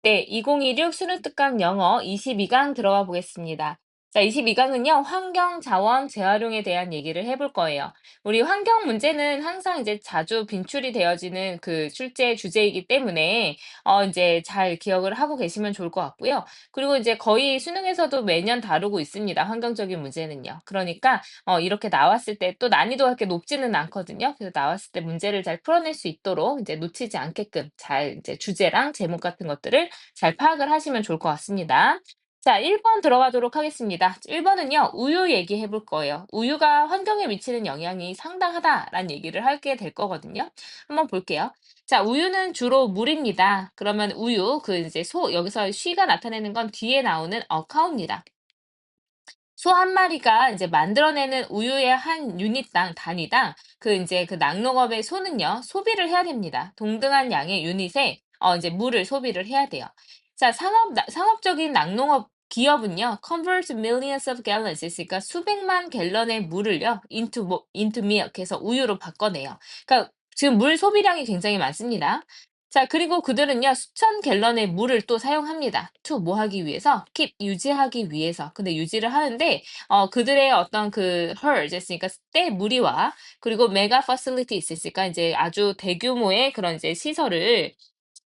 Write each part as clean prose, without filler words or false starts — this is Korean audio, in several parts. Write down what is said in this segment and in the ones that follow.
네, 2026 수능 특강 영어 22강 들어가 보겠습니다. 자, 22강은요, 환경 자원 재활용에 대한 얘기를 해볼 거예요. 우리 환경 문제는 항상 이제 자주 빈출이 되어지는 그 출제 주제이기 때문에, 이제 잘 기억을 하고 계시면 좋을 것 같고요. 그리고 이제 거의 수능에서도 매년 다루고 있습니다. 환경적인 문제는요. 그러니까, 이렇게 나왔을 때 또 난이도가 그렇게 높지는 않거든요. 그래서 나왔을 때 문제를 잘 풀어낼 수 있도록 이제 놓치지 않게끔 잘 이제 주제랑 제목 같은 것들을 잘 파악을 하시면 좋을 것 같습니다. 자, 1번 들어가도록 하겠습니다. 1번은요, 우유 얘기해 볼 거예요. 우유가 환경에 미치는 영향이 상당하다라는 얘기를 하게 될 거거든요. 한번 볼게요. 자, 우유는 주로 물입니다. 그러면 우유, 그 이제 여기서 쉬가 나타내는 건 뒤에 나오는 어카우입니다. 소 한 마리가 이제 만들어내는 우유의 한 유닛당, 단위당 그 이제 그 낙농업의 소는요, 소비를 해야 됩니다. 동등한 양의 유닛에 이제 물을 소비를 해야 돼요. 자, 상업적인 낙농업 기업은요, convert millions of gallons, 그러니까 수백만 갤런의 물을요, into milk, 해서 우유로 바꿔내요. 그러니까 지금 물 소비량이 굉장히 많습니다. 자, 그리고 그들은요, 수천 갤런의 물을 또 사용합니다. 뭐 하기 위해서? 유지하기 위해서. 근데 유지를 하는데, 그들의 어떤 그 herd, 있으니까 때 무리와, 그리고 메가 facilities, 있으니까 이제 아주 대규모의 그런 이제 시설을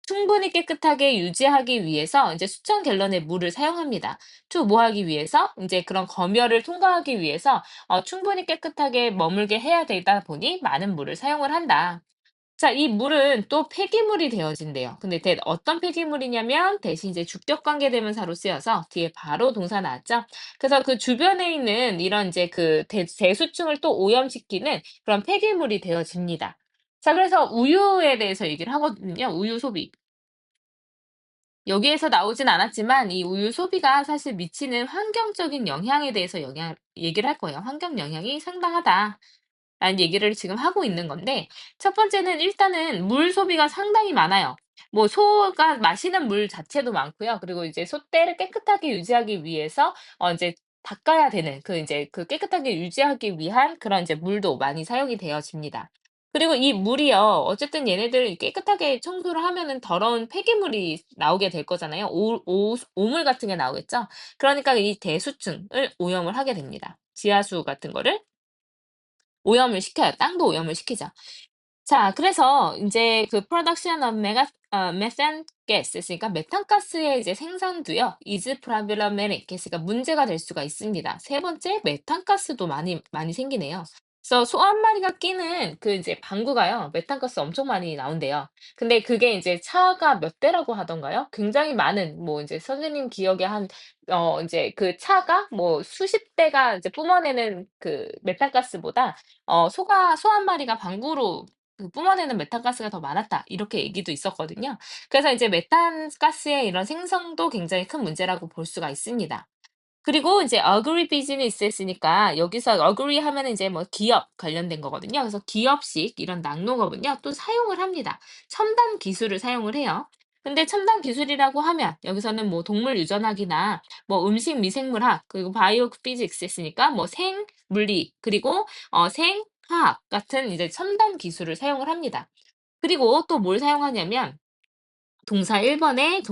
충분히 깨끗하게 유지하기 위해서 이제 수천 갤런의 물을 사용합니다. 뭐 하기 위해서? 이제 그런 검열을 통과하기 위해서, 충분히 깨끗하게 머물게 해야 되다 보니 많은 물을 사용을 한다. 자, 이 물은 또 폐기물이 되어진대요. 근데 어떤 폐기물이냐면 대신 이제 주격 관계 대명사로 쓰여서 뒤에 바로 동사 나왔죠. 그래서 그 주변에 있는 이런 이제 그 대수층을 또 오염시키는 그런 폐기물이 되어집니다. 자, 그래서 우유에 대해서 얘기를 하거든요. 우유 소비. 여기에서 나오진 않았지만 이 우유 소비가 사실 미치는 환경적인 영향에 대해서 얘기를 할 거예요. 환경 영향이 상당하다. 라는 얘기를 지금 하고 있는 건데, 첫 번째는 일단은 물 소비가 상당히 많아요. 뭐 소가 마시는 물 자체도 많고요. 그리고 이제 소떼를 깨끗하게 유지하기 위해서 이제 닦아야 되는 그 이제 그 깨끗하게 유지하기 위한 그런 이제 물도 많이 사용이 되어집니다. 그리고 이 물이요. 어쨌든 얘네들 깨끗하게 청소를 하면은 더러운 폐기물이 나오게 될 거잖아요. 오물 같은 게 나오겠죠. 그러니까 이 대수층을 오염을 하게 됩니다. 지하수 같은 거를 오염을 시켜요. 땅도 오염을 시키죠. 자, 그래서 인제 그 production of methane gas, 그러니까 메탄가스의 이제 생산도요, is problematic, 그러니까 문제가 될 수가 있습니다. 세 번째, 메탄가스도 많이 생기네요. 그래서 소 한 마리가 끼는 그 이제 방구가요, 메탄가스 엄청 많이 나온대요. 근데 그게 이제 차가 몇 대라고 하던가요? 굉장히 많은, 뭐 인제 선생님 기억에 한 인제 그 차가 뭐 수십 대가 이제 뿜어내는 그 메탄가스보다 소 한 마리가 방구로 그 뿜어내는 메탄가스가 더 많았다. 이렇게 얘기도 있었거든요. 그래서 이제 메탄가스의 이런 생성도 굉장히 큰 문제라고 볼 수가 있습니다. 그리고 이제 agribusiness 했으니까 여기서 agree 하면은 이제 뭐 기업 관련된 거거든요. 그래서 기업식 이런 낙농업은요, 또 사용을 합니다. 첨단 기술을 사용을 해요. 근데 첨단 기술이라고 하면 여기서는 뭐 동물 유전학이나 뭐 음식 미생물학, 그리고 바이오 피직스 했으니까 뭐 생물리, 그리고 생화학 같은 이제 첨단 기술을 사용을 합니다. 그리고 또 뭘 사용하냐면 동사 1번에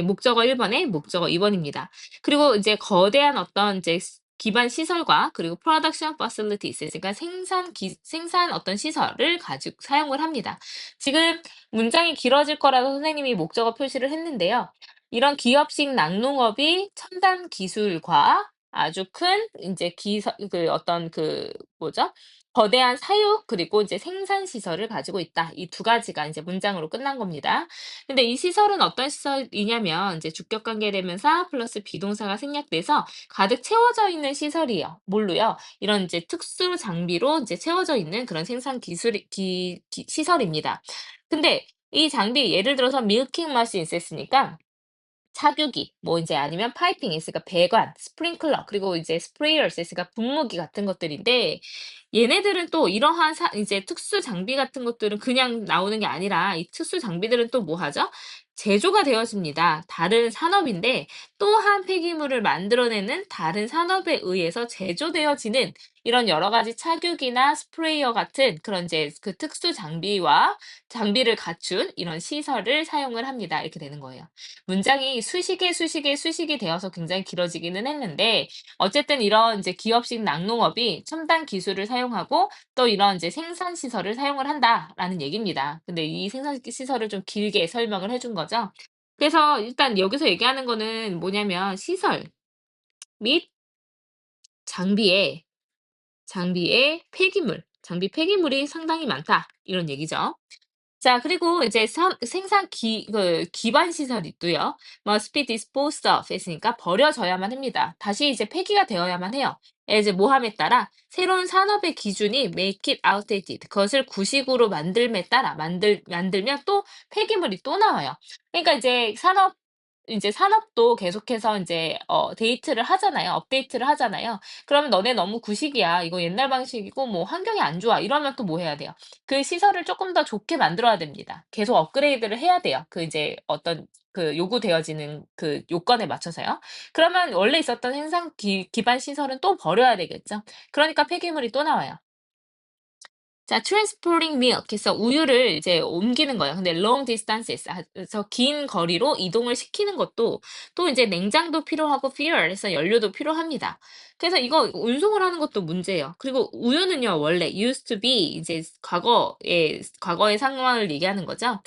목적어 1번에 목적어 2번입니다. 그리고 이제 거대한 어떤 이제 기반 시설과 그리고 production facilities, 그러니까 생산 어떤 시설을 가지고 사용을 합니다. 지금 문장이 길어질 거라서 선생님이 목적어 표시를 했는데요. 이런 기업식 낙농업이 첨단 기술과 아주 큰 이제 그 어떤 그 뭐죠? 거대한 사육 그리고 이제 생산 시설을 가지고 있다. 이 두 가지가 이제 문장으로 끝난 겁니다. 근데 이 시설은 어떤 시설이냐면 이제 주격 관계 대명사 플러스 비동사가 생략돼서 가득 채워져 있는 시설이에요. 뭘로요? 이런 이제 특수 장비로 이제 채워져 있는 그런 생산 시설입니다. 근데 이 장비 예를 들어서 밀킹 머신 있었으니까 차규기, 뭐 이제 아니면 파이핑 있으니까 배관, 스프링클러, 그리고 이제 스프레이어 있으니까 분무기 같은 것들인데 얘네들은 또 이러한 이제 특수 장비 같은 것들은 그냥 나오는 게 아니라 이 특수 장비들은 또 뭐 하죠? 제조가 되어집니다. 다른 산업인데 또한 폐기물을 만들어내는 다른 산업에 의해서 제조되어지는 이런 여러 가지 차규기나 스프레이어 같은 그런 이제 그 특수 장비를 갖춘 이런 시설을 사용을 합니다. 이렇게 되는 거예요. 문장이 수식이 되어서 굉장히 길어지기는 했는데 어쨌든 이런 이제 기업식 낙농업이 첨단 기술을 사용하고 또 이런 이제 생산 시설을 사용을 한다라는 얘기입니다. 근데 이 생산 시설을 좀 길게 설명을 해준 거죠. 그래서 일단 여기서 얘기하는 거는 뭐냐면 시설 및 장비의 장비 폐기물이 상당히 많다. 이런 얘기죠. 자, 그리고 이제 생산 기반 시설이 있고요. must be disposed of 했으니까 버려져야만 합니다. 다시 이제 폐기가 되어야만 해요. 이제 모함에 따라 새로운 산업의 기준이 make it outdated. 그것을 구식으로 만들면 만들면 또 폐기물이 또 나와요. 그러니까 이제 산업도 계속해서 인제 데이트를 하잖아요. 업데이트를 하잖아요. 그러면 "너네 너무 구식이야. 이거 옛날 방식이고 뭐 환경이 안 좋아." 이러면 또 뭐 해야 돼요? 그 시설을 쪼끔 더 좋게 만들어야 됩니다. 계속 업그레이드를 해야 돼요. 그 이제 어떤 그 요구되어지는 그 요건에 맞춰서요. 그러면 원래 있었던 생산 기반 시설은 또 버려야 되겠죠. 그러니까 폐기물이 또 나와요. 자, transporting milk 해서 우유를 이제 옮기는 거예요. 근데 long distances 그래서 긴 거리로 이동을 시키는 것도 또 이제 냉장도 필요하고 fuel 해서 연료도 필요합니다. 그래서 이거 운송을 하는 것도 문제예요. 그리고 우유는요, 원래 used to be 이제 과거의 상황을 얘기하는 거죠.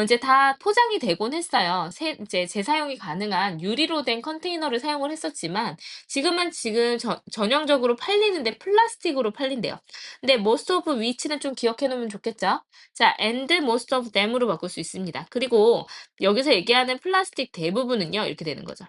이제 다 포장이 되곤 했어요. 이제 재사용이 가능한 유리로 된 컨테이너를 사용을 했었지만 지금 전형적으로 팔리는데 플라스틱으로 팔린대요. 근데 most of which는 좀 기억해 놓으면 좋겠죠? 자, and most of them으로 바꿀 수 있습니다. 그리고 여기서 얘기하는 플라스틱 대부분은요, 이렇게 되는 거죠.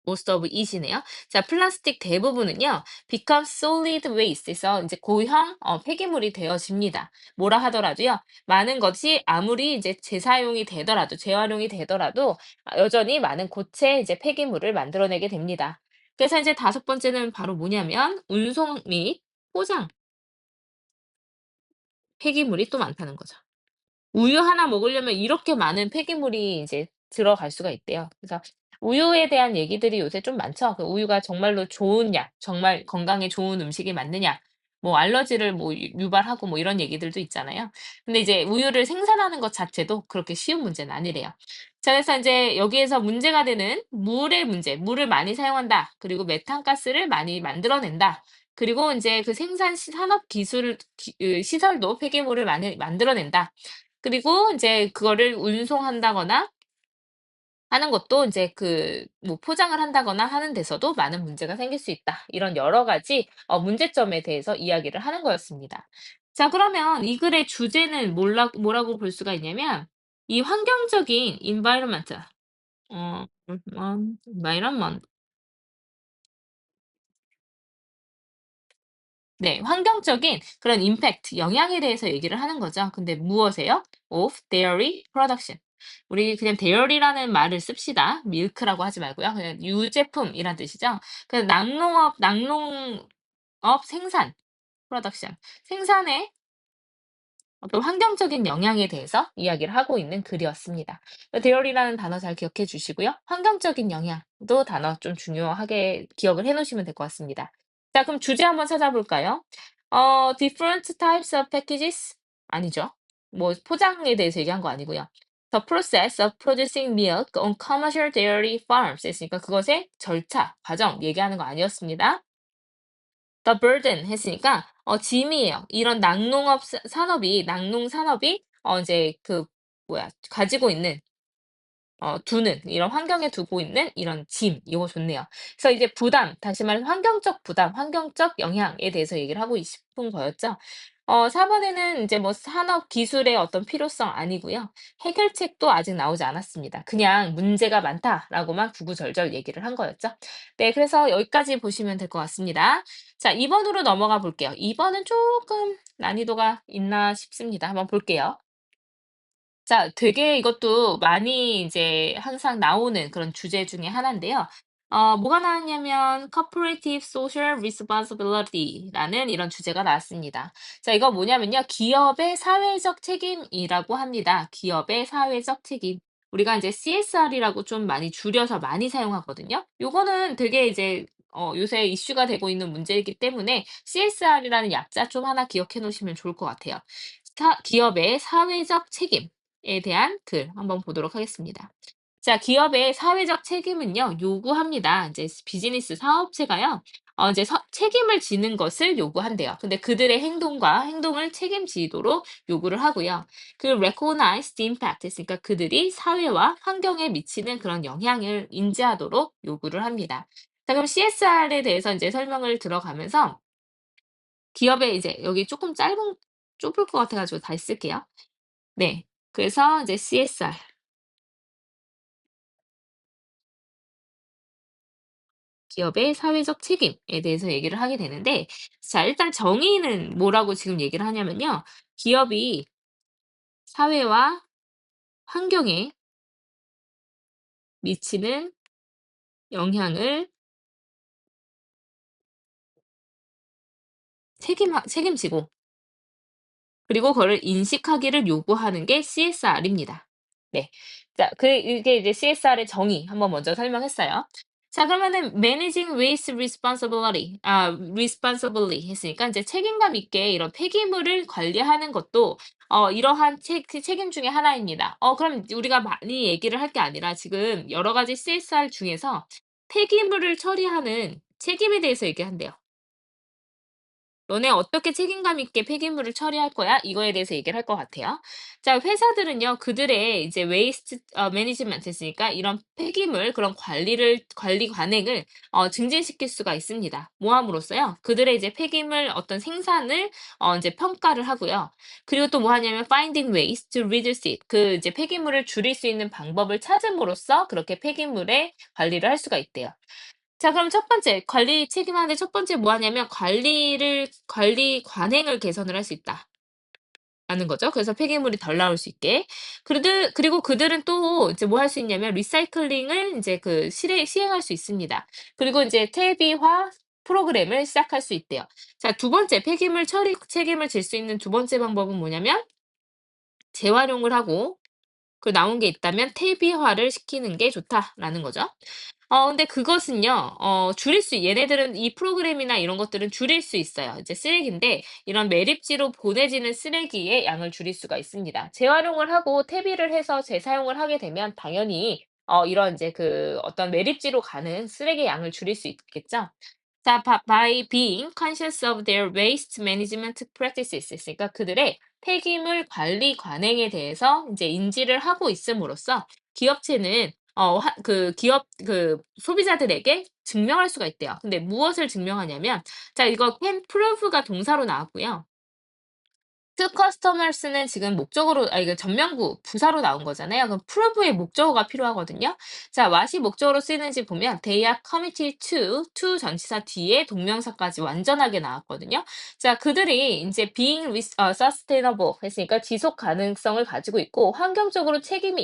most of it이네요. 자, 플라스틱 대부분은요, become solid waste에서 이제 고형 폐기물이 되어집니다. 뭐라 하더라도요, 많은 것이 아무리 이제 재활용이 되더라도 여전히 많은 고체 이제 폐기물을 만들어내게 됩니다. 그래서 이제 다섯 번째는 바로 뭐냐면 운송 및 포장 폐기물이 또 많다는 거죠. 우유 하나 먹으려면 이렇게 많은 폐기물이 이제 들어갈 수가 있대요. 그래서 우유에 대한 얘기들이 요새 좀 많죠. 그 우유가 정말로 좋으냐, 정말 건강에 좋은 음식이 맞느냐, 뭐 알러지를 뭐 유발하고 뭐 이런 얘기들도 있잖아요. 근데 이제 우유를 생산하는 것 자체도 그렇게 쉬운 문제는 아니래요. 자, 그래서 이제 여기에서 문제가 되는 물의 문제, 물을 많이 사용한다. 그리고 메탄가스를 많이 만들어낸다. 그리고 인제 그 산업 시설도 폐기물을 많이 만들어낸다. 그리고 인제 그거를 운송한다거나 하는 것도 인제 뭐 포장을 한다거나 하는 데서도 많은 문제가 생길 수 있다. 이런 여러 가지 문제점에 대해서 이야기를 하는 거였습니다. 자, 그러면 이 글의 주제는 뭐라고 볼 수가 있냐면 이 환경적인 environment 네. 환경적인 그런 임팩트, 영향에 대해서 얘기를 하는 거죠. 근데 무엇에요? of dairy production. 우리 그냥 dairy라는 말을 씁시다. 밀크라고 하지 말고요. 그냥 유제품이란 뜻이죠. 그 낙농업 생산, production. 생산의 어떤 환경적인 영향에 대해서 이야기를 하고 있는 글이었습니다. dairy라는 단어 잘 기억해 주시고요. 환경적인 영향도 단어 좀 중요하게 기억을 해 놓으시면 될 것 같습니다. 자, 그럼 주제 한번 찾아볼까요? different types of packages? 아니죠. 뭐 포장에 대해서 얘기한 거 아니고요. The process of producing milk on commercial dairy farms 했으니까 그것의 절차, 과정 얘기하는 거 아니었습니다. The burden 했으니까 짐이에요. 이런 낙농 산업이 이제 가지고 있는 두는 이런 환경에 두고 있는 이런 짐 이거 좋네요. 그래서 이제 다시 말해서 환경적 부담, 환경적 영향에 대해서 얘기를 하고 싶은 거였죠. 4 번에는 이제 뭐 산업 기술의 어떤 필요성 아니고요. 해결책도 아직 나오지 않았습니다. 그냥 "문제가 많다."라고만 구구절절 얘기를 한 거였죠. 네, 그래서 여기까지 보시면 될 것 같습니다. 자, 2 번으로 넘어가 볼게요. 2 번은 쪼끔 난이도가 있나 싶습니다. 한번 볼게요. 자, 되게 이것도 많이 이제 항상 나오는 그런 주제 중에 하나인데요. 뭐가 나왔냐면 Cooperative Social Responsibility라는 이런 주제가 나왔습니다. 자, 이거 뭐냐면요. 기업의 사회적 책임이라고 합니다. 기업의 사회적 책임. 우리가 이제 CSR이라고 좀 많이 줄여서 많이 사용하거든요. 요거는 되게 이제 요새 이슈가 되고 있는 문제이기 때문에 CSR이라는 약자 좀 하나 기억해 놓으시면 좋을 것 같아요. 기업의 사회적 책임에 대한 글 한번 보도록 하겠습니다. 자, 기업의 사회적 책임은요, 요구합니다. 이제 비즈니스 사업체가요, 이제 책임을 지는 것을 요구한대요. 근데 그들의 행동을 책임지도록 요구를 하고요. 그 recognize the impact, 그러니까 그들이 사회와 환경에 미치는 그런 영향을 인지하도록 요구를 합니다. 자, 그럼 CSR에 대해서 이제 설명을 들어가면서 기업의 이제 여기 조금 좁을 것 같아가지고 다시 쓸게요. 네. 그래서 이제 CSR, 기업의 사회적 책임에 대해서 얘기를 하게 되는데, 자, 일단 정의는 뭐라고 지금 얘기를 하냐면요. 기업이 사회와 환경에 미치는 영향을 책임지고, 그리고 그거를 인식하기를 요구하는 게 CSR입니다. 네. 자, 이게 이제 CSR의 정의 한번 먼저 설명했어요. 자, 그러면은 managing waste responsibly 했으니까 이제 책임감 있게 이런 폐기물을 관리하는 것도 이러한 책임 중에 하나입니다. 그럼 우리가 많이 얘기를 할 게 아니라 지금 여러 가지 CSR 중에서 폐기물을 처리하는 책임에 대해서 얘기한대요. 너네 어떻게 책임감 있게 폐기물을 처리할 거야? 이거에 대해서 얘기를 할 것 같아요. 자, 회사들은요, 그들의 이제 웨이스트 매니지먼트 했으니까 이런 폐기물, 그런 관리 관행을 증진시킬 수가 있습니다. 뭐 함으로써요? 그들의 이제 폐기물 어떤 생산을 이제 평가를 하고요. 그리고 또 뭐 하냐면 finding ways to reduce it. 그 이제 폐기물을 줄일 수 있는 방법을 찾음으로써 그렇게 폐기물의 관리를 할 수가 있대요. 자, 그럼 첫 번째 관리 책임하는데 첫 번째 뭐 하냐면 관리 관행을 개선을 할 수 있다라는 거죠. 그래서 폐기물이 덜 나올 수 있게. 그리고 그들은 또 이제 뭐 할 수 있냐면 리사이클링을 인제 그 시행할 수 있습니다. 그리고 인제 퇴비화 프로그램을 시작할 수 있대요. 자, 두 번째 폐기물 처리 책임을 질 수 있는 두 번째 방법은 뭐냐면 재활용을 하고 그 나온 게 있다면 퇴비화를 시키는 게 좋다라는 거죠. 근데 그것은요, 얘네들은 이 프로그램이나 이런 것들은 줄일 수 있어요. 이제 쓰레기인데, 이런 매립지로 보내지는 쓰레기의 양을 줄일 수가 있습니다. 재활용을 하고 퇴비를 해서 재사용을 하게 되면 당연히, 이런 이제 그 어떤 매립지로 가는 쓰레기 양을 줄일 수 있겠죠. 자, by being conscious of their waste management practices. 그러니까 그들의 폐기물 관리 관행에 대해서 이제 인지를 하고 있음으로써 기업체는 소비자들에게 증명할 수가 있대요. 근데 무엇을 증명하냐면, 자, 이거 can prove가 동사로 나왔고요. to customers는 지금 이거 전면구 부사로 나온 거잖아요. 그럼 prove의 목적어가 필요하거든요. 자, what이 목적어로 쓰이는지 보면 they are committed to 전치사 뒤에 동명사까지 완전하게 나왔거든요. 자, 그들이 이제 sustainable 했으니까 지속 가능성을 가지고 있고 환경적으로 책임이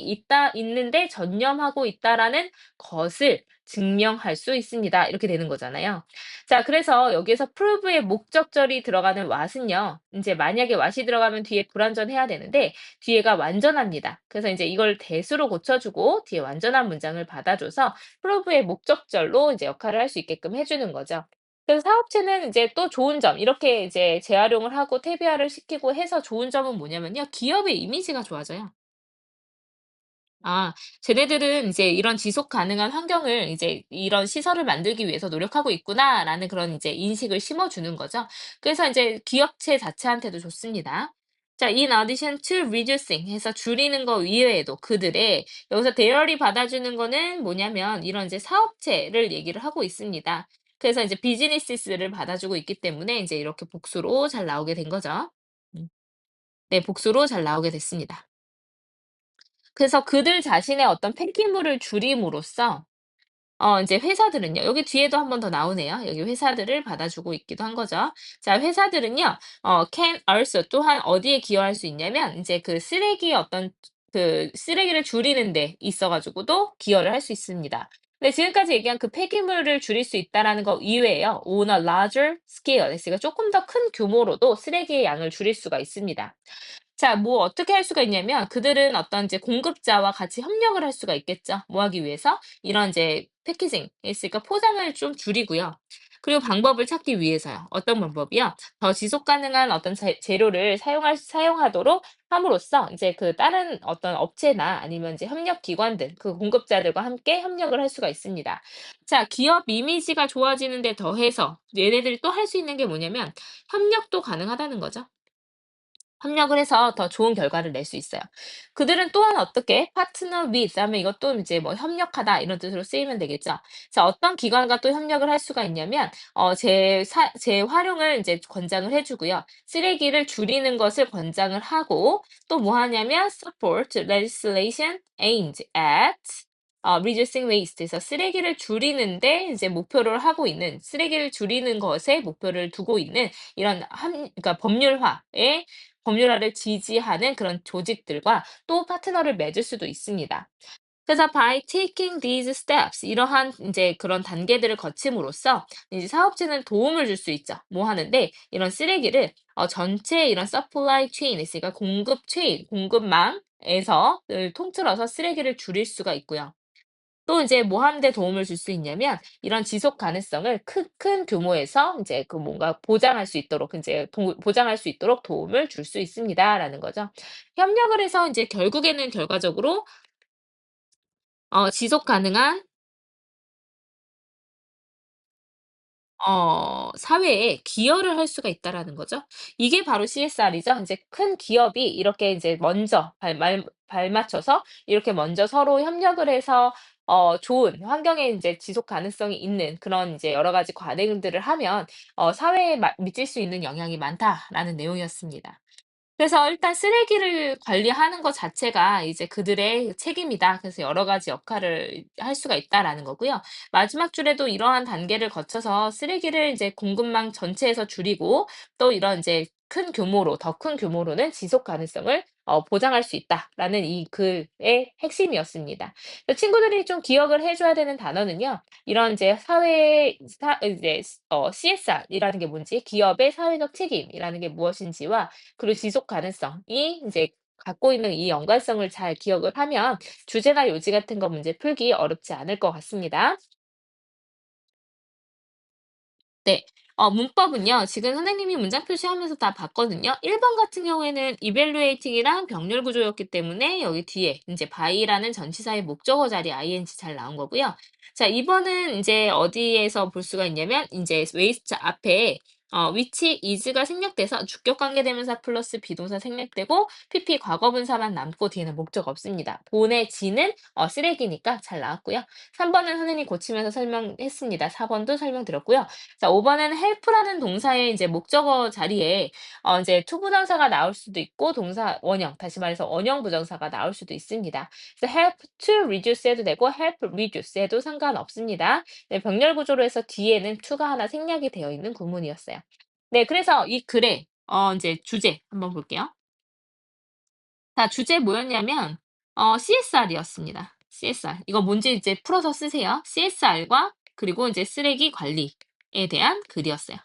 있는데 전념하고 있다라는 것을 증명할 수 있습니다. 이렇게 되는 거잖아요. 자, 그래서 여기에서 prove의 목적절이 들어가는 what은요. 인제 만약에 what이 들어가면 뒤에 불완전해야 되는데 뒤에가 완전합니다. 그래서 인제 이걸 대수로 고쳐주고 뒤에 완전한 문장을 받아줘서 prove의 목적절로 이제 역할을 할 수 있게끔 해주는 거죠. 그래서 사업체는 이제 또 좋은 점, 이렇게 이제 재활용을 하고 퇴비화를 시키고 해서 좋은 점은 뭐냐면요. 기업의 이미지가 좋아져요. 아, 쟤네들은 이제 이런 지속 가능한 환경을 이제 이런 시설을 만들기 위해서 노력하고 있구나라는 그런 이제 인식을 심어주는 거죠. 그래서 이제 기업체 자체한테도 좋습니다. 자, in addition to reducing 해서 줄이는 거 이외에도 여기서 대열이 받아주는 거는 뭐냐면 이런 이제 사업체를 얘기를 하고 있습니다. 그래서 이제 비즈니스를 받아주고 있기 때문에 이제 이렇게 복수로 잘 나오게 된 거죠. 음. 네, 복수로 잘 나오게 됐습니다. 그래서 그들 자신의 어떤 폐기물을 줄임으로써 이제 회사들은요. 여기 뒤에도 한 번 더 나오네요. 여기 회사들을 받아주고 있기도 한 거죠. 자, 회사들은요. can also 또한 어디에 기여할 수 있냐면 이제 그 쓰레기를 줄이는 데 있어 가지고도 기여를 할 수 있습니다. 근데 지금까지 얘기한 그 폐기물을 줄일 수 있다라는 거 이외에요. on a larger scale, 그러니까 조금 더 큰 규모로도 쓰레기의 양을 줄일 수가 있습니다. 자, 뭐 어떻게 할 수가 있냐면 그들은 어떤 이제 공급자와 같이 협력을 할 수가 있겠죠. 뭐 하기 위해서? 이런 이제 패키징 있으니까 포장을 좀 줄이고요. 그리고 방법을 찾기 위해서요. 어떤 방법이요? 더 지속 가능한 어떤 재료를 사용하도록 함으로써 이제 그 다른 어떤 업체나 아니면 이제 협력 기관들, 그 공급자들과 함께 협력을 할 수가 있습니다. 자, 기업 이미지가 좋아지는 데 더해서 얘네들이 또 할 수 있는 게 뭐냐면 협력도 가능하다는 거죠. 협력을 해서 더 좋은 결과를 낼 수 있어요. 그들은 또한 어떻게 partner with 하면 이것도 이제 뭐 협력하다 이런 뜻으로 쓰이면 되겠죠. 자, 어떤 기관과 또 협력을 할 수가 있냐면 재활용을 이제 권장을 해 주고요. 쓰레기를 줄이는 것을 권장을 하고 또 뭐 하냐면 support legislation aimed at reducing waste. 그래서 쓰레기를 줄이는데 이제 목표를 하고 있는 쓰레기를 줄이는 것에 목표를 두고 있는 이런 그러니까 법률화를 지지하는 그런 조직들과 또 파트너를 맺을 수도 있습니다. 그래서 by taking these steps 이러한 이제 그런 단계들을 거침으로써 이제 사업체는 도움을 줄 수 있죠. 뭐 하는데 이런 쓰레기를 전체 이런 supply chain 있으니까 공급망에서 통틀어서 쓰레기를 줄일 수가 있고요. 또 이제 뭐 하는 데 도움을 줄 수 있냐면 이런 지속 가능성을 큰 규모에서 이제 그 뭔가 보장할 수 있도록 이제 보장할 수 있도록 도움을 줄 수 있습니다라는 거죠. 협력을 해서 이제 결국에는 결과적으로 지속 가능한 사회에 기여를 할 수가 있다라는 거죠. 이게 바로 CSR이죠. 이제 큰 기업이 이렇게 이제 먼저 발맞춰서 이렇게 먼저 서로 협력을 해서 좋은 환경에 이제 지속 가능성이 있는 그런 이제 여러 가지 관행들을 하면 사회에 미칠 수 있는 영향이 많다라는 내용이었습니다. 그래서 일단 쓰레기를 관리하는 것 자체가 이제 그들의 책임이다. 그래서 여러 가지 역할을 할 수가 있다라는 거고요. 마지막 줄에도 이러한 단계를 거쳐서 쓰레기를 이제 공급망 전체에서 줄이고 또 이런 이제 더 큰 규모로는 지속 가능성을 보장할 수 있다라는 이 글의 핵심이었습니다. 그래서 친구들이 좀 기억을 해줘야 되는 단어는요. 이런 이제 이제 CSR이라는 게 뭔지, 기업의 사회적 책임이라는 게 무엇인지와 그리고 지속 가능성이 이제 갖고 있는 이 연관성을 잘 기억을 하면 주제나 요지 같은 거 문제 풀기 어렵지 않을 것 같습니다. 네. 문법은요. 지금 선생님이 문장 표시하면서 다 봤거든요. 1번 같은 경우에는 evaluating이랑 병렬 구조였기 때문에 여기 뒤에 인제 by라는 전치사의 목적어 자리에 ing 잘 나온 거고요. 자, 2 번은 인제 어디에서 볼 수가 있냐면 인제 waste 앞에 which is가 생략돼서 주격 관계대명사 플러스 비동사 생략되고 PP 과거분사만 남고 뒤에는 목적 없습니다. 본의 지는 쓰레기니까 잘 나왔고요. 3 번은 선생님이 고치면서 설명했습니다. 4 번도 설명드렸고요. 자, 5 번에는 help라는 동사의 이제 목적어 자리에 이제 투부정사가 나올 수도 있고 동사 원형, 다시 말해서 원형 부정사가 나올 수도 있습니다. 그래서 help to reduce 해도 되고 help reduce 해도 상관없습니다. 네, 병렬 구조로 해서 뒤에는 to가 하나 생략이 되어 있는 구문이었어요. 네, 그래서 이 글의 이제 주제 한번 볼게요. 자, 주제 뭐였냐면 CSR이었습니다. CSR. 이거 뭔지 이제 풀어서 쓰세요. CSR과 그리고 이제 쓰레기 관리에 대한 글이었어요.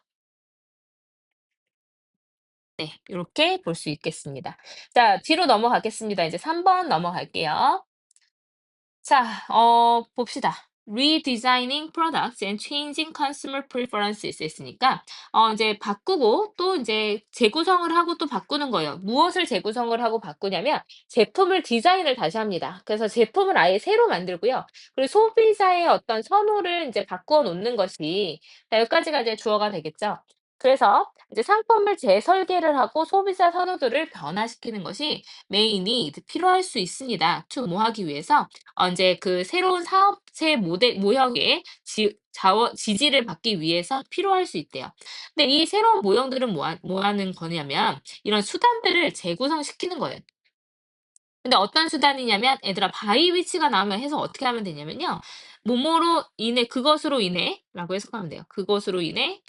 네, 요렇게 볼 수 있겠습니다. 자, 뒤로 넘어가겠습니다. 이제 3번 넘어갈게요. 자, 봅시다. Redesigning products and changing consumer preferences 했으니까 이제 바꾸고 또 이제 재구성을 하고 또 바꾸는 거예요. 무엇을 재구성을 하고 바꾸냐면 제품을 디자인을 다시 합니다. 그래서 제품을 아예 새로 만들고요. 그리고 소비자의 어떤 선호를 이제 바꾸어 놓는 것이 자, 여기까지가 이제 주어가 되겠죠. 그래서 이제 상품을 재설계를 하고 소비자 선호도를 변화시키는 것이 메인이 필요할 수 있습니다. to 뭐 하기 위해서 인제 그 새로운 사업체 모형의 지지를 받기 위해서 필요할 수 있대요. 근데 이 새로운 모형들은 뭐 하는 거냐면 이런 수단들을 재구성시키는 거예요. 근데 어떤 수단이냐면 얘들아 바이 위치가 나오면 해석 어떻게 하면 되냐면요. 뭐뭐로 인해 그것으로 인해라고 해석하면 돼요. 그것으로 인해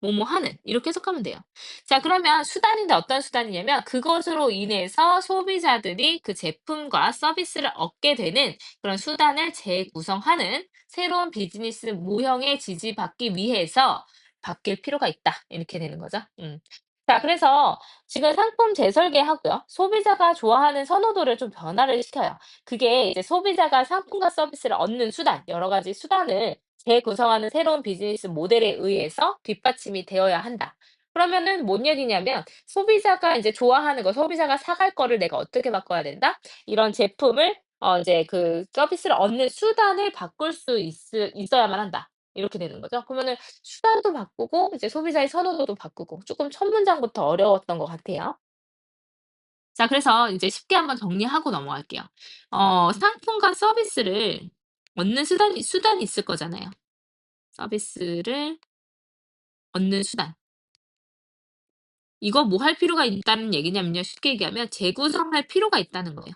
뭐뭐 하는 이렇게 해석하면 돼요. 자, 그러면 수단인데 어떤 수단이냐면 그것으로 인해서 소비자들이 그 제품과 서비스를 얻게 되는 그런 수단을 재구성하는 새로운 비즈니스 모형에 지지받기 위해서 바뀔 필요가 있다. 이렇게 되는 거죠. 음. 자, 그래서 지금 상품 재설계하고요. 소비자가 좋아하는 선호도를 좀 변화를 시켜요. 그게 이제 소비자가 상품과 서비스를 얻는 수단, 여러 가지 수단을 재구성하는 새로운 비즈니스 모델에 의해서 뒷받침이 되어야 한다. 그러면은 뭔 얘기냐면 소비자가 이제 좋아하는 거, 소비자가 사갈 거를 내가 어떻게 바꿔야 된다? 이런 제품을 이제 그 서비스를 얻는 수단을 바꿀 수 있어야만 한다. 이렇게 되는 거죠. 그러면은 수단도 바꾸고 이제 소비자의 선호도도 바꾸고 쪼끔 첫 문장부터 어려웠던 것 같아요. 자, 그래서 이제 쉽게 한번 정리하고 넘어갈게요. 상품과 서비스를 얻는 수단이 있을 거잖아요. 서비스를 얻는 수단. 이거 뭐 할 필요가 있다는 얘기냐면요. 쉽게 얘기하면 재구성할 필요가 있다는 거예요.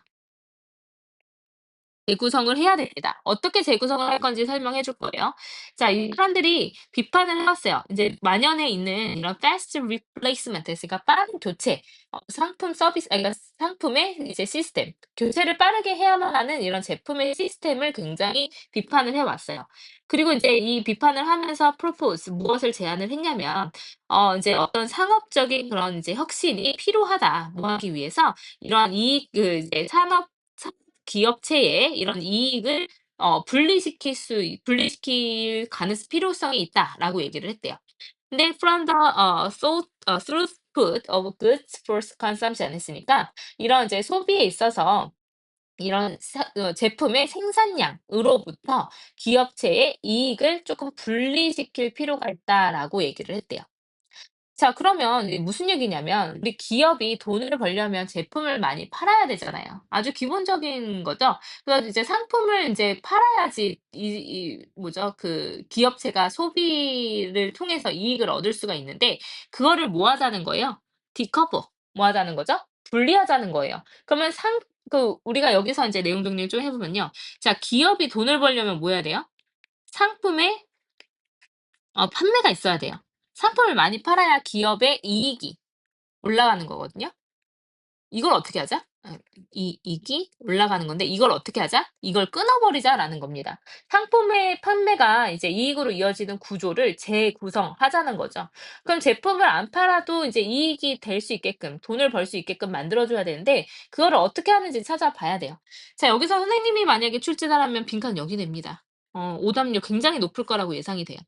재구성을 해야 됩니다. 어떻게 재구성을 할 건지 설명해 줄 거예요. 자, 이 사람들이 비판을 해 왔어요. 인제 만연해 있는 이런 fast replacement, 그러니까 빠른 교체, 상품 서비스, 그러니까 상품의 이제 시스템, 교체를 빠르게 해야만 하는 이런 제품의 시스템을 굉장히 비판을 해 왔어요. 그리고 인제 이 비판을 하면서 propose, 무엇을 제안을 했냐면 인제 어떤 상업적인 그런 이제 혁신이 필요하다. 뭐 하기 위해서 이러한 이익, 이제 산업 기업체의 이런 이익을 분리시킬 필요성이 있다라고 얘기를 했대요. 근데 from the throughput of goods for consumption 했으니까 이런 이제 소비에 있어서 이런 제품의 생산량으로부터 기업체의 이익을 조금 분리시킬 필요가 있다라고 얘기를 했대요. 자, 그러면 이게 무슨 얘기냐면 우리 기업이 돈을 벌려면 제품을 많이 팔아야 되잖아요. 아주 기본적인 거죠. 그래서 이제 상품을 인제 팔아야지 이 뭐죠? 그 기업체가 소비를 통해서 이익을 얻을 수가 있는데 그거를 뭐 하자는 거예요? 디커플. 뭐 하자는 거죠? 분리하자는 거예요. 그러면 우리가 여기서 인제 내용 정리를 좀 해 보면요. 자, 기업이 돈을 벌려면 뭐 해야 돼요? 상품의 판매가 있어야 돼요. 상품을 많이 팔아야 기업의 이익이 올라가는 거거든요. 이걸 어떻게 하자? 이익이 올라가는 건데 이걸 어떻게 하자? 이걸 끊어 버리자라는 겁니다. 상품의 판매가 이제 이익으로 이어지는 구조를 재구성하자는 거죠. 그럼 제품을 안 팔아도 이제 이익이 될 수 있게끔 돈을 벌 수 있게끔 만들어 줘야 되는데 그거를 어떻게 하는지 찾아봐야 돼요. 자, 여기서 선생님이 만약에 출제를 하면 빈칸 여기 냅니다. 오답률 굉장히 높을 거라고 예상이 돼요.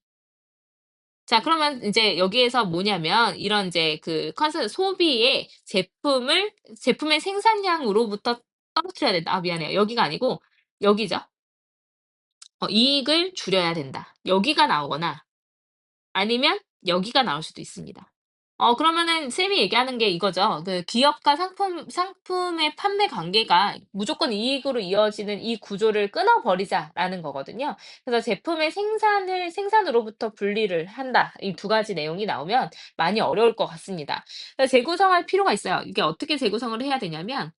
자, 그러면 인제 여기에서 뭐냐면 이런 인제 그 소비의 제품의 생산량으로부터 떨어뜨려야 된다. 아, 미안해요. 여기가 아니고 여기죠. "이익을 줄여야 된다." 여기가 나오거나 아니면 여기가 나올 수도 있습니다. 그러면은 쌤이 얘기하는 게 이거죠. 그 기업과 상품의 판매 관계가 무조건 이익으로 이어지는 이 구조를 끊어 버리자라는 거거든요. 그래서 제품의 생산으로부터 분리를 한다. 이 두 가지 내용이 나오면 많이 어려울 것 같습니다. 그래서 재구성할 필요가 있어요. 이게 어떻게 재구성을 해야 되냐면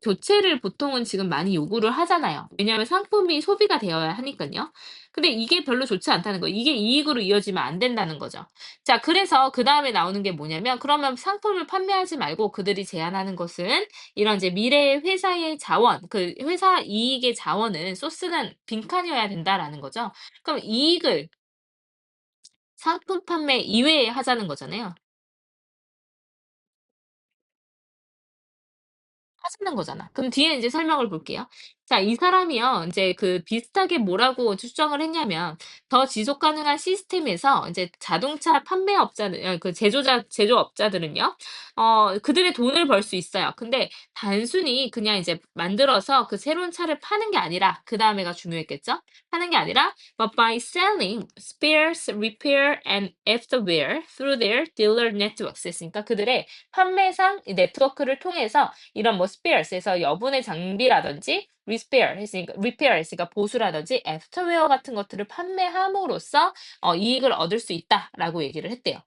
교체를 보통은 지금 많이 요구를 하잖아요. 왜냐하면 상품이 소비가 되어야 하니깐요. 근데 이게 별로 좋지 않다는 거예요. 이게 이익으로 이어지면 안 된다는 거죠. 자, 그래서 그다음에 나오는 게 뭐냐면 그러면 상품을 판매하지 말고 그들이 제안하는 것은 이런 이제 미래의 회사의 자원, 그 회사 이익의 자원은 소스는 빈칸이어야 된다라는 거죠. 그럼 이익을 상품 판매 이외에 하자는 거잖아요. 하자는 거잖아. 그럼 뒤에 인제 설명을 볼게요. 자, 이 사람이요 인제 그 비슷하게 뭐라고 추정을 했냐면 더 지속 가능한 시스템에서 인제 자동차 판매업자는 그 제조업자들은요. 그들의 돈을 벌 수 있어요. 근데 단순히 그냥 이제 만들어서 그 새로운 차를 파는 게 아니라 그다음에가 중요했겠죠? 파는 게 아니라 but by selling spares, repair and afterwear through their dealer networks 했으니까 그들의 판매상 이 네트워크를 통해서 이런 뭐 spares에서 여분의 장비라든지 repair 했으니까 보수라든지 애프터웨어 같은 것들을 판매함으로써 이익을 얻을 수 있다라고 얘기를 했대요.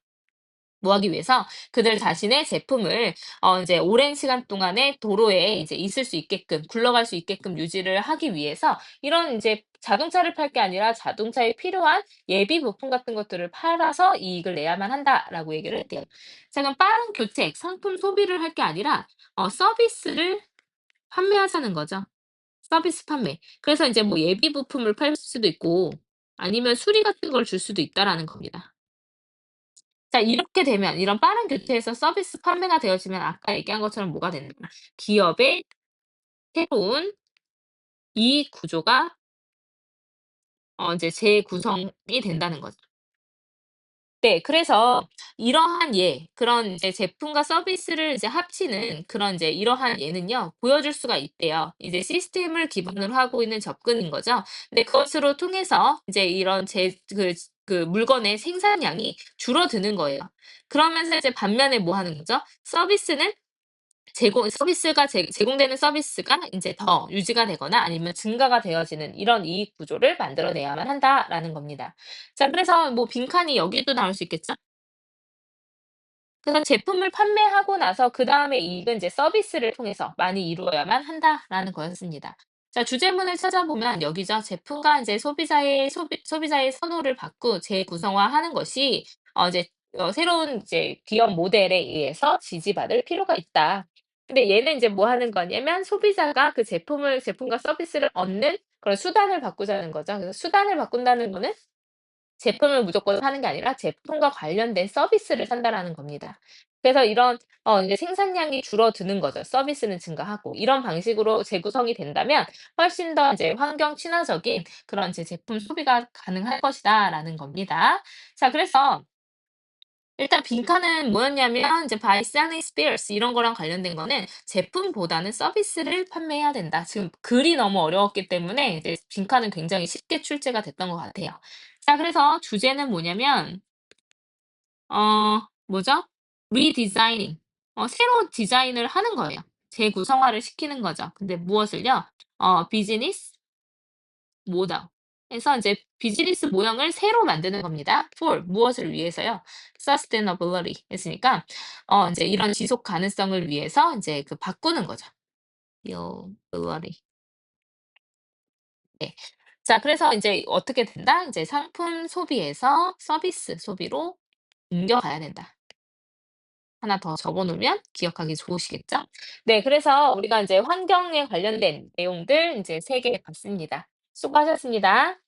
뭐 하기 위해서? 그들 자신의 제품을 인제 오랜 시간 동안에 도로에 이제 있을 수 있게끔 굴러갈 수 있게끔 유지를 하기 위해서 이런 인제 자동차를 팔 게 아니라 자동차에 필요한 예비 부품 같은 것들을 팔아서 이익을 내야만 한다라고 얘기를 했대요. 자, 그럼 빠른 교체, 상품 소비를 할 게 아니라 서비스를 판매하자는 거죠. 서비스 판매. 그래서 인제 뭐 예비 부품을 팔 수도 있고 아니면 수리 같은 걸 줄 수도 있다라는 겁니다. 자, 이렇게 되면 이런 빠른 교체에서 서비스 판매가 되어지면 아까 얘기한 것처럼 뭐가 된다. 기업의 새로운 이익 구조가 이제 재구성이 된다는 거죠. 네. 그래서 이러한 그런 이제 제품과 서비스를 이제 합치는 그런 이제 이러한 예는요, 보여줄 수가 있대요. 이제 시스템을 기반으로 하고 있는 접근인 거죠. 근데 그것으로 통해서 이제 이런 그 물건의 생산량이 줄어드는 거예요. 그러면서 이제 반면에 뭐 하는 거죠? 제공되는 서비스가 인제 더 유지가 되거나 아니면 증가가 되어지는 이런 이익 구조를 만들어내야만 한다라는 겁니다. 자, 그래서 뭐 빈칸이 여기도 나올 수 있겠죠? 그래서 제품을 판매하고 나서 그다음에 이익은 이제 서비스를 통해서 많이 이루어야만 한다라는 거였습니다. 자, 주제문을 찾아보면 여기죠. 제품과 이제 소비자의 선호를 받고 재구성화하는 것이 이제 새로운 이제 기업 모델에 의해서 지지받을 필요가 있다. 근데 얘는 이제 뭐 하는 거냐면 소비자가 그 제품과 서비스를 얻는 그런 수단을 바꾸자는 거죠. 그래서 수단을 바꾼다는 거는 제품을 무조건 사는 게 아니라 제품과 관련된 서비스를 산다라는 겁니다. 그래서 이런 인제 생산량이 줄어드는 거죠. 서비스는 증가하고. 이런 방식으로 재구성이 된다면 훨씬 더 이제 환경 친화적인 그런 제품 소비가 가능할 것이다라는 겁니다. 자, 그래서 일단 빈칸은 뭐였냐면 이제 by selling spares 이런 거랑 관련된 거는 제품보다는 서비스를 판매해야 된다. 지금 글이 너무 어려웠기 때문에 이제 빈칸은 굉장히 쉽게 출제가 됐던 것 같아요. 자, 그래서 주제는 뭐냐면 뭐죠? redesigning. 새로 디자인을 하는 거예요. 재구성화를 시키는 거죠. 근데 무엇을요? 비즈니스 모델. 해서 이제 비즈니스 모형을 새로 만드는 겁니다. for 무엇을 위해서요? sustainability 했으니까 인제 이런 지속 가능성을 위해서 인제 그 바꾸는 거죠. ability. 네. 자, 그래서 인제 어떻게 된다? 인제 상품 소비에서 서비스 소비로 옮겨가야 된다. 하나 더 적어 놓으면 기억하기 좋으시겠죠? 네. 그래서 우리가 인제 환경에 관련된 내용들 인제 3개 봤습니다. 수고하셨습니다.